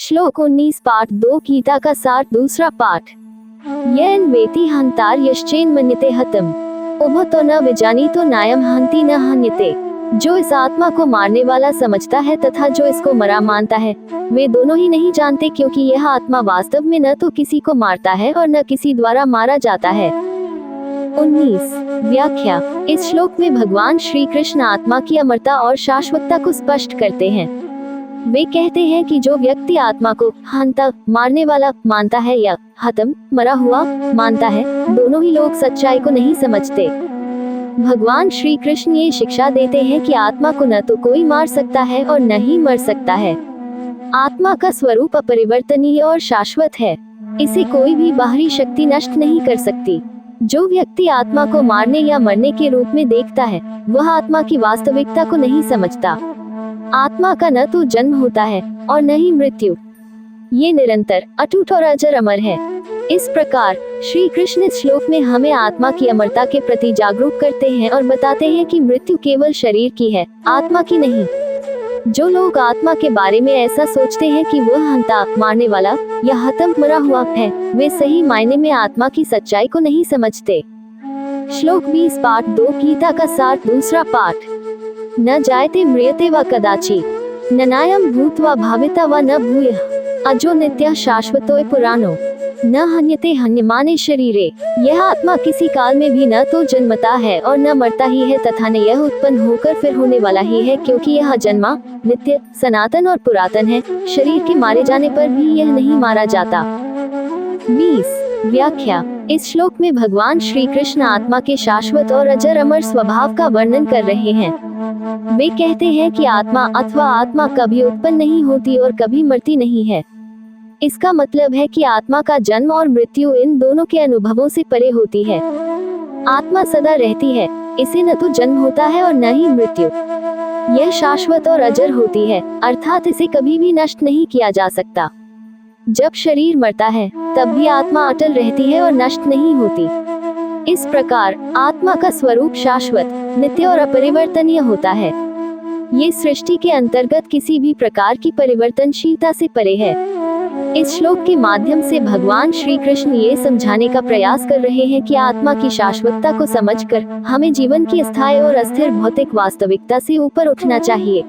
श्लोक 19 पाठ 2 गीता का सार दूसरा पाठ। येन वेति हंतार यश्चेन मन्यते हतम उभतो न विजानीतो नायम हंति न हन्यते। जो इस आत्मा को मारने वाला समझता है तथा जो इसको मरा मानता है, वे दोनों ही नहीं जानते, क्योंकि यह आत्मा वास्तव में न तो किसी को मारता है और न किसी द्वारा मारा जाता है। 19 व्याख्या। इस श्लोक में भगवान श्री कृष्ण आत्मा की अमरता और शाश्वतता को स्पष्ट करते हैं। वे कहते हैं कि जो व्यक्ति आत्मा को हंता मारने वाला मानता है या हतम मरा हुआ मानता है, दोनों ही लोग सच्चाई को नहीं समझते। भगवान श्री कृष्ण ये शिक्षा देते हैं कि आत्मा को न तो कोई मार सकता है और न ही मर सकता है। आत्मा का स्वरूप अपरिवर्तनीय और शाश्वत है। इसे कोई भी बाहरी शक्ति नष्ट नहीं कर सकती। जो व्यक्ति आत्मा को मारने या मरने के रूप में देखता है, वह आत्मा की वास्तविकता को नहीं समझता। आत्मा का न तो जन्म होता है और न ही मृत्यु। ये निरंतर, अटूट और अजर अमर है। इस प्रकार श्री कृष्ण इस श्लोक में हमें आत्मा की अमरता के प्रति जागरूक करते हैं और बताते हैं कि मृत्यु केवल शरीर की है, आत्मा की नहीं। जो लोग आत्मा के बारे में ऐसा सोचते हैं कि वह हंता मारने वाला या हतम मरा हुआ है, वे सही मायने में आत्मा की सच्चाई को नहीं समझते। श्लोक 20 पाठ 2 गीता का सार दूसरा पाठ। न जायते म्रियते व कदाचित् न नायं भूत्वा भाविता व न भूयः अजो नित्यः शाश्वतो पुराणो न हन्यते हन्यमाने शरीरे। यह आत्मा किसी काल में भी न तो जन्मता है और न मरता ही है तथा न यह उत्पन्न होकर फिर होने वाला ही है, क्योंकि यह जन्मा, नित्य, सनातन और पुरातन है। शरीर के मारे जाने पर भी यह नहीं मारा जाता। 20 व्याख्या। इस श्लोक में भगवान श्री कृष्ण आत्मा के शाश्वत और अजर अमर स्वभाव का वर्णन कर रहे हैं। वे कहते हैं कि आत्मा अथवा आत्मा कभी उत्पन्न नहीं होती और कभी मरती नहीं है। इसका मतलब है कि आत्मा का जन्म और मृत्यु इन दोनों के अनुभवों से परे होती है। आत्मा सदा रहती है, इसे न तो जन्म होता है और न ही मृत्यु। यह शाश्वत और अजर होती है, अर्थात इसे कभी भी नष्ट नहीं किया जा सकता। जब शरीर मरता है, तब भी आत्मा अटल रहती है और नष्ट नहीं होती। इस प्रकार आत्मा का स्वरूप शाश्वत, नित्य और अपरिवर्तनीय होता है। ये सृष्टि के अंतर्गत किसी भी प्रकार की परिवर्तनशीलता से परे है। इस श्लोक के माध्यम से भगवान श्री कृष्ण ये समझाने का प्रयास कर रहे हैं कि आत्मा की शाश्वतता को समझकर हमें जीवन की अस्थायी और अस्थिर भौतिक वास्तविकता से ऊपर उठना चाहिए।